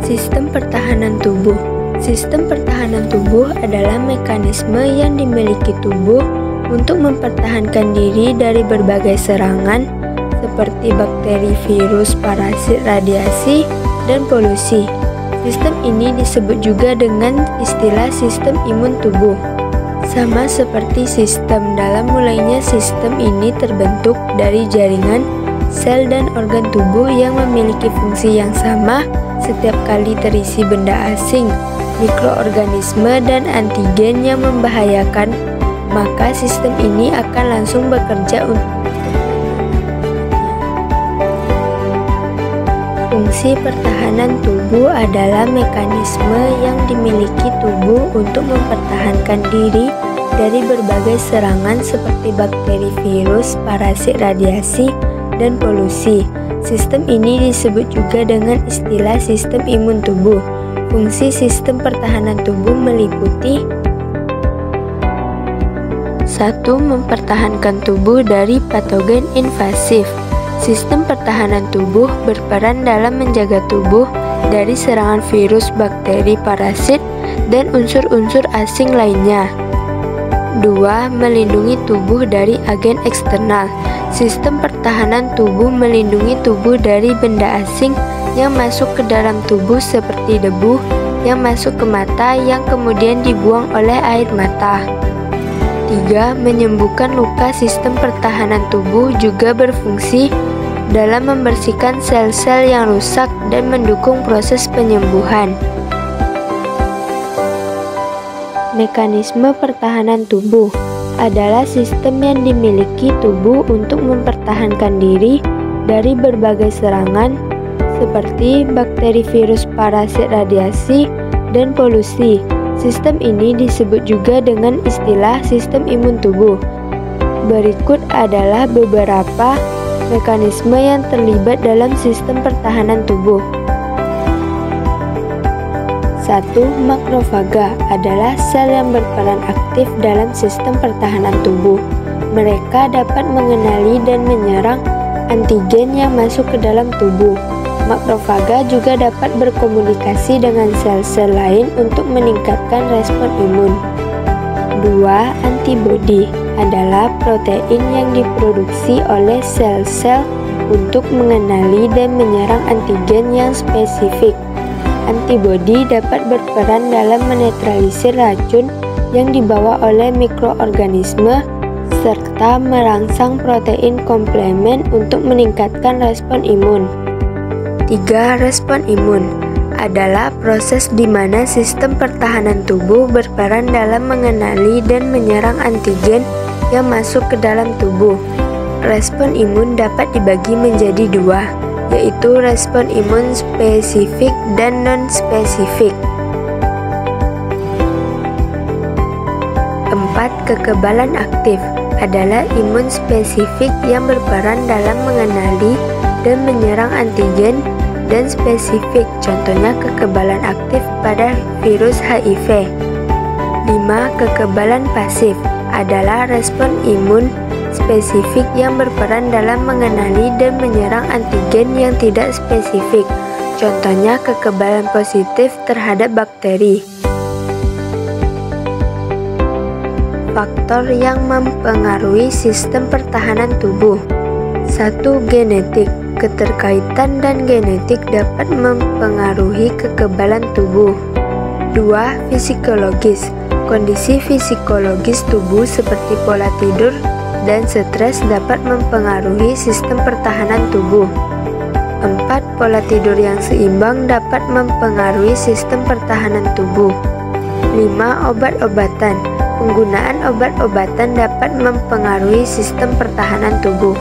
Sistem pertahanan tubuh. Sistem pertahanan tubuh adalah mekanisme yang dimiliki tubuh untuk mempertahankan diri dari berbagai serangan seperti bakteri, virus, parasit, radiasi, dan polusi. Sistem ini disebut juga dengan istilah sistem imun tubuh. Sama seperti sistem, dalam mulainya sistem ini terbentuk dari jaringan sel dan organ tubuh yang memiliki fungsi yang sama. Setiap kali terisi benda asing, mikroorganisme, dan antigen yang membahayakan, maka sistem ini akan langsung bekerja untuk fungsi pertahanan tubuh adalah mekanisme yang dimiliki tubuh untuk mempertahankan diri dari berbagai serangan seperti bakteri, virus, parasit, radiasi, dan polusi. Sistem ini disebut juga dengan istilah sistem imun tubuh. Fungsi sistem pertahanan tubuh meliputi 1. Mempertahankan tubuh dari patogen invasif. Sistem pertahanan tubuh berperan dalam menjaga tubuh dari serangan virus, bakteri, parasit, dan unsur-unsur asing lainnya. 2. Melindungi tubuh dari agen eksternal. Sistem pertahanan tubuh melindungi tubuh dari benda asing yang masuk ke dalam tubuh seperti debu yang masuk ke mata yang kemudian dibuang oleh air mata. 3. Menyembuhkan luka. Sistem pertahanan tubuh juga berfungsi dalam membersihkan sel-sel yang rusak dan mendukung proses penyembuhan. Mekanisme pertahanan tubuh adalah sistem yang dimiliki tubuh untuk mempertahankan diri dari berbagai serangan seperti bakteri, virus, parasit, radiasi, dan polusi. Sistem ini disebut juga dengan istilah sistem imun tubuh. Berikut adalah beberapa mekanisme yang terlibat dalam sistem pertahanan tubuh. 1. Makrofaga adalah sel yang berperan aktif dalam sistem pertahanan tubuh. Mereka dapat mengenali dan menyerang antigen yang masuk ke dalam tubuh. Makrofaga juga dapat berkomunikasi dengan sel-sel lain untuk meningkatkan respon imun. 2. Antibodi adalah protein yang diproduksi oleh sel-sel untuk mengenali dan menyerang antigen yang spesifik. Antibodi dapat berperan dalam menetralisir racun yang dibawa oleh mikroorganisme serta merangsang protein komplemen untuk meningkatkan respon imun. 3. Respon imun adalah proses di mana sistem pertahanan tubuh berperan dalam mengenali dan menyerang antigen yang masuk ke dalam tubuh. Respon imun dapat dibagi menjadi dua, yaitu respon imun spesifik dan non-spesifik. 4. Kekebalan aktif adalah imun spesifik yang berperan dalam mengenali dan menyerang antigen dan spesifik, contohnya kekebalan aktif pada virus HIV. 5. Kekebalan pasif adalah respon imun spesifik yang berperan dalam mengenali dan menyerang antigen yang tidak spesifik, contohnya kekebalan positif terhadap bakteri. Faktor yang mempengaruhi sistem pertahanan tubuh. 1. Genetik. Keterkaitan dan genetik dapat mempengaruhi kekebalan tubuh. 2. Fisikologis. Kondisi fisikologis tubuh seperti pola tidur dan stres dapat mempengaruhi sistem pertahanan tubuh. 4. Pola tidur yang seimbang dapat mempengaruhi sistem pertahanan tubuh. 5. Obat-obatan. Penggunaan obat-obatan dapat mempengaruhi sistem pertahanan tubuh.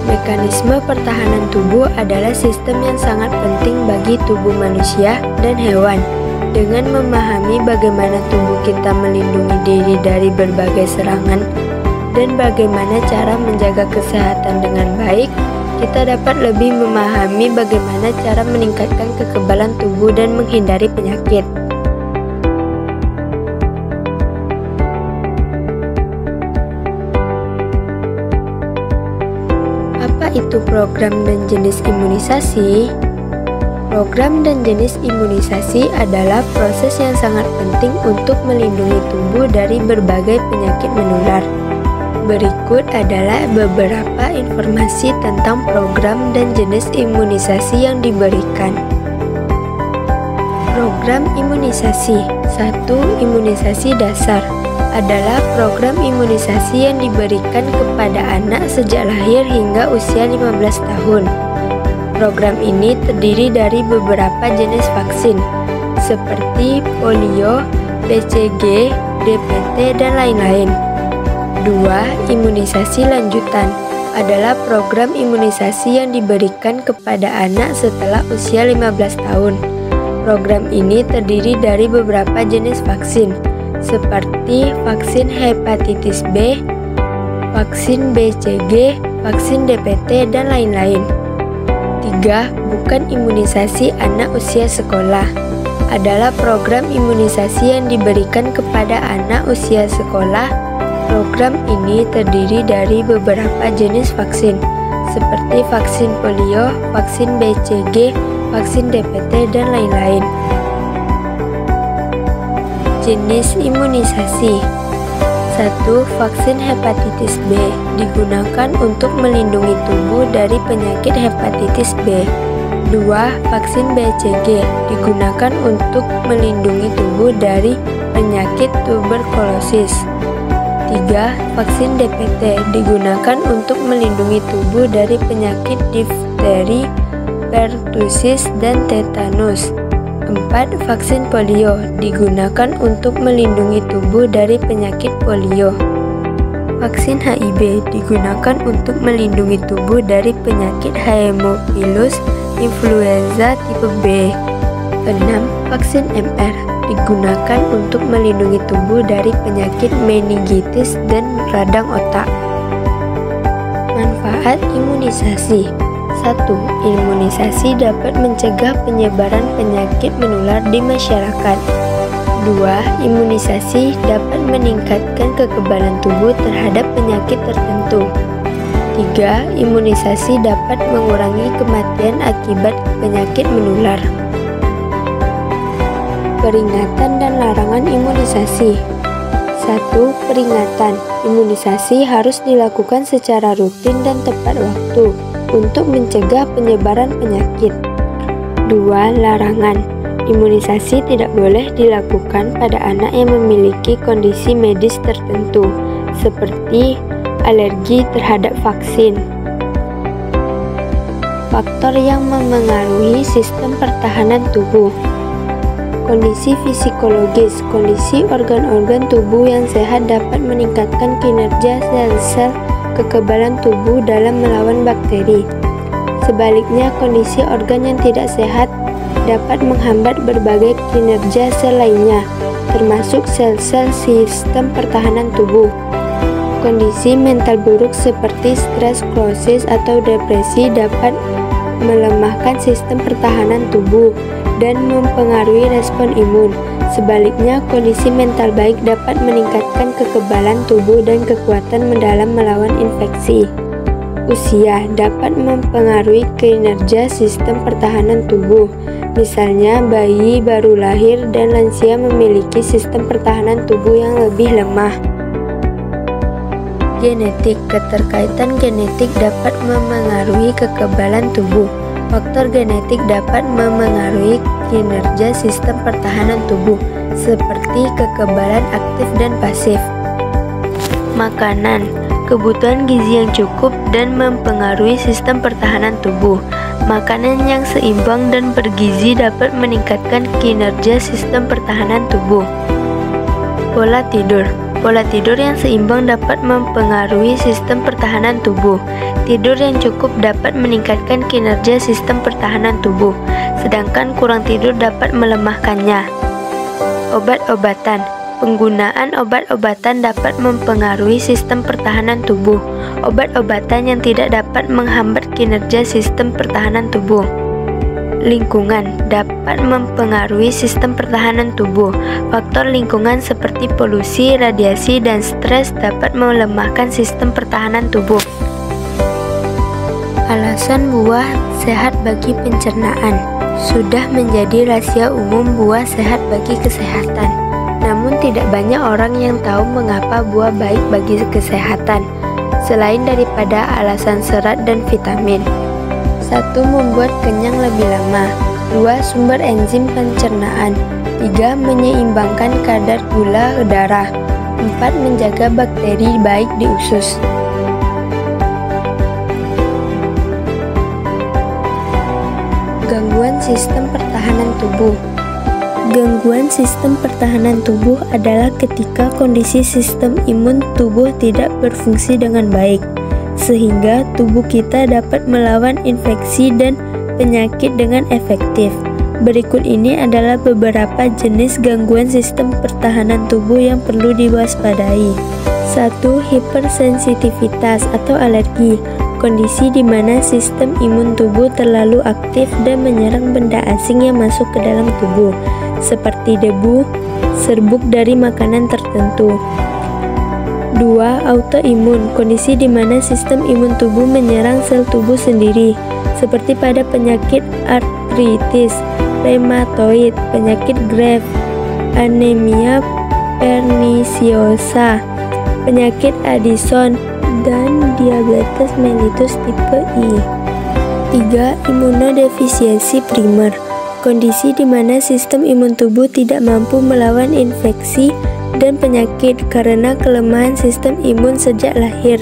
Mekanisme pertahanan tubuh adalah sistem yang sangat penting bagi tubuh manusia dan hewan. Dengan memahami bagaimana tubuh kita melindungi diri dari berbagai serangan dan bagaimana cara menjaga kesehatan dengan baik, kita dapat lebih memahami bagaimana cara meningkatkan kekebalan tubuh dan menghindari penyakit. itu program dan jenis imunisasi? Program dan jenis imunisasi adalah proses yang sangat penting untuk melindungi tubuh dari berbagai penyakit menular. Berikut adalah beberapa informasi tentang program dan jenis imunisasi yang diberikan. Program imunisasi. 1. Imunisasi dasar adalah program imunisasi yang diberikan kepada anak sejak lahir hingga usia 15 tahun. Program ini terdiri dari beberapa jenis vaksin, seperti polio, BCG, DPT, dan lain-lain. 2. Imunisasi lanjutan adalah program imunisasi yang diberikan kepada anak setelah usia 15 tahun. Program ini terdiri dari beberapa jenis vaksin, seperti vaksin hepatitis B, vaksin BCG, vaksin DPT, dan lain-lain. 3. Bukan imunisasi anak usia sekolah adalah program imunisasi yang diberikan kepada anak usia sekolah. Program ini terdiri dari beberapa jenis vaksin, seperti vaksin polio, vaksin BCG, vaksin DPT, dan lain-lain. Jenis imunisasi. 1. Vaksin hepatitis B digunakan untuk melindungi tubuh dari penyakit hepatitis B. 2. Vaksin BCG digunakan untuk melindungi tubuh dari penyakit tuberkulosis. 3. Vaksin DPT digunakan untuk melindungi tubuh dari penyakit difteri, pertusis, dan tetanus. 4. Vaksin polio digunakan untuk melindungi tubuh dari penyakit polio. Vaksin HIV digunakan untuk melindungi tubuh dari penyakit Haemophilus influenza tipe B. 6. Vaksin MR digunakan untuk melindungi tubuh dari penyakit meningitis dan radang otak. Manfaat imunisasi. 1. Imunisasi dapat mencegah penyebaran penyakit menular di masyarakat. 2. Imunisasi dapat meningkatkan kekebalan tubuh terhadap penyakit tertentu. 3. Imunisasi dapat mengurangi kematian akibat penyakit menular. Peringatan dan larangan imunisasi. 1. Peringatan. Imunisasi harus dilakukan secara rutin dan tepat waktu untuk mencegah penyebaran penyakit. 2. Larangan. Imunisasi tidak boleh dilakukan pada anak yang memiliki kondisi medis tertentu, seperti alergi terhadap vaksin. Faktor yang memengaruhi sistem pertahanan tubuh. Kondisi fisikologis. Kondisi organ-organ tubuh yang sehat dapat meningkatkan kinerja sel-sel kekebalan tubuh dalam melawan bakteri. Sebaliknya, kondisi organ yang tidak sehat dapat menghambat berbagai kinerja sel lainnya, termasuk sel-sel sistem pertahanan tubuh. Kondisi mental buruk seperti stres, krosis, atau depresi dapat melemahkan sistem pertahanan tubuh dan mempengaruhi respon imun. Sebaliknya, kondisi mental baik dapat meningkatkan kekebalan tubuh dan kekuatan dalam melawan infeksi. Usia dapat mempengaruhi kinerja sistem pertahanan tubuh. Misalnya, bayi baru lahir dan lansia memiliki sistem pertahanan tubuh yang lebih lemah. Genetik. Keterkaitan genetik dapat memengaruhi kekebalan tubuh. Faktor genetik dapat memengaruhi kinerja sistem pertahanan tubuh, seperti kekebalan aktif dan pasif. Makanan. Kebutuhan gizi yang cukup dan mempengaruhi sistem pertahanan tubuh. Makanan yang seimbang dan bergizi dapat meningkatkan kinerja sistem pertahanan tubuh. Pola tidur. Pola tidur yang seimbang dapat mempengaruhi sistem pertahanan tubuh. Tidur yang cukup dapat meningkatkan kinerja sistem pertahanan tubuh, sedangkan kurang tidur dapat melemahkannya. Obat-obatan. Penggunaan obat-obatan dapat mempengaruhi sistem pertahanan tubuh. Obat-obatan yang tidak dapat menghambat kinerja sistem pertahanan tubuh. Lingkungan dapat mempengaruhi sistem pertahanan tubuh. Faktor lingkungan seperti polusi, radiasi, dan stres dapat melemahkan sistem pertahanan tubuh. Alasan buah sehat bagi pencernaan. Sudah menjadi rahasia umum buah sehat bagi kesehatan. Namun tidak banyak orang yang tahu mengapa buah baik bagi kesehatan, selain daripada alasan serat dan vitamin. 1. Membuat kenyang lebih lama. 2. Sumber enzim pencernaan. 3. Menyeimbangkan kadar gula darah. 4. Menjaga bakteri baik di usus. Gangguan sistem pertahanan tubuh. Gangguan sistem pertahanan tubuh adalah ketika kondisi sistem imun tubuh tidak berfungsi dengan baik, sehingga tubuh kita dapat melawan infeksi dan penyakit dengan efektif. Berikut ini adalah beberapa jenis gangguan sistem pertahanan tubuh yang perlu diwaspadai. 1. Hipersensitivitas atau alergi. Kondisi di mana sistem imun tubuh terlalu aktif dan menyerang benda asing yang masuk ke dalam tubuh, seperti debu, serbuk dari makanan tertentu. 2. Autoimun. Kondisi di mana sistem imun tubuh menyerang sel tubuh sendiri, seperti pada penyakit artritis reumatoid, penyakit Graves, anemia perniciosa, penyakit Addison, dan diabetes mellitus tipe I. 3. Imunodefisiensi primer. Kondisi di mana sistem imun tubuh tidak mampu melawan infeksi dan penyakit karena kelemahan sistem imun sejak lahir.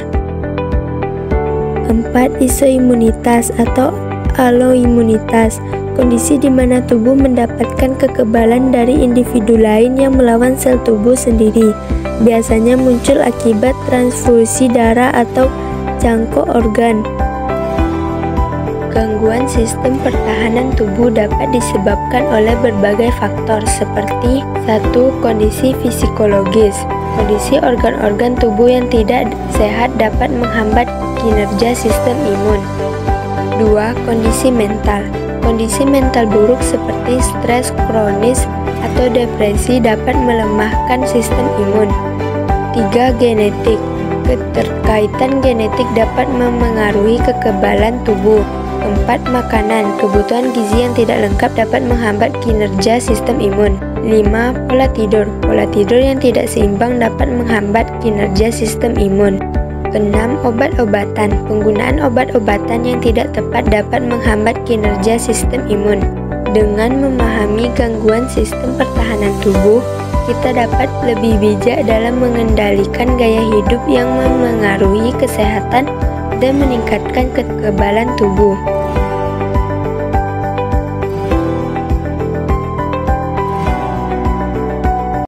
4. Isoimunitas atau aloimunitas. Kondisi di mana tubuh mendapatkan kekebalan dari individu lain yang melawan sel tubuh sendiri. Biasanya muncul akibat transfusi darah atau cangkok organ. Gangguan sistem pertahanan tubuh dapat disebabkan oleh berbagai faktor seperti 1. Kondisi psikologis. Kondisi organ-organ tubuh yang tidak sehat dapat menghambat kinerja sistem imun. 2. Kondisi mental. Kondisi mental buruk seperti stres kronis atau depresi dapat melemahkan sistem imun. 3. Genetik. Keterkaitan genetik dapat memengaruhi kekebalan tubuh. 4. Makanan. Kebutuhan gizi yang tidak lengkap dapat menghambat kinerja sistem imun. 5. Pola tidur. Pola tidur yang tidak seimbang dapat menghambat kinerja sistem imun. 6. Obat-obatan. Penggunaan obat-obatan yang tidak tepat dapat menghambat kinerja sistem imun. Dengan memahami gangguan sistem pertahanan tubuh, kita dapat lebih bijak dalam mengendalikan gaya hidup yang memengaruhi kesehatan dan meningkatkan kekebalan tubuh.